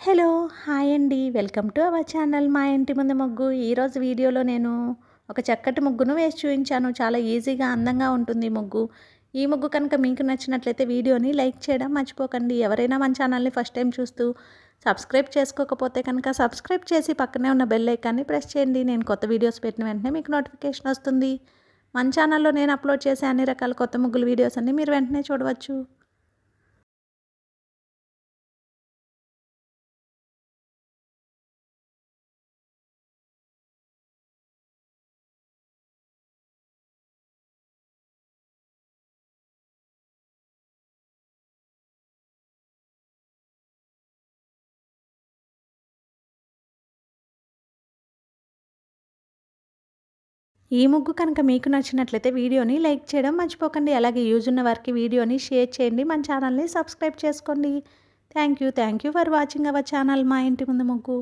Hello! Hi అండి. Welcome to our channel మా ఇంటి ముందు ముగ్గు. ఈరోజు వీడియోలో నేను ఒక చక్కటి ముగ్గును వేసి చూపించాను. చాలా ఈజీగా, అందంగా ఉంటుంది ఈ ముగ్గు. ఈ ముగ్గు కనుక మీకు నచ్చినట్లయితే వీడియోని లైక్ చేయడం మర్చిపోకండి. ఎవరైనా మన ఛానల్ని ఫస్ట్ టైం చూస్తూ సబ్స్క్రైబ్ చేసుకోకపోతే కనుక సబ్స్క్రైబ్ చేసి పక్కనే ఉన్న బెల్ ఐకాన్ని ప్రెస్ చేయండి. నేను కొత్త వీడియోస్ పెట్టిన వెంటనే మీకు నోటిఫికేషన్ వస్తుంది. మన ఛానల్లో నేను అప్లోడ్ చేసే అన్ని రకాల కొత్త ముగ్గుల వీడియోస్ అన్ని మీరు వెంటనే చూడవచ్చు. ఈ ముగ్గు కనుక మీకు నచ్చినట్లయితే వీడియోని లైక్ చేయడం మర్చిపోకండి. అలాగే యూజ్ ఉన్న వారికి వీడియోని షేర్ చేయండి. మన ఛానల్ని సబ్స్క్రైబ్ చేసుకోండి. Thank you for watching our channel మా ఇంటి ముందు ముగ్గు.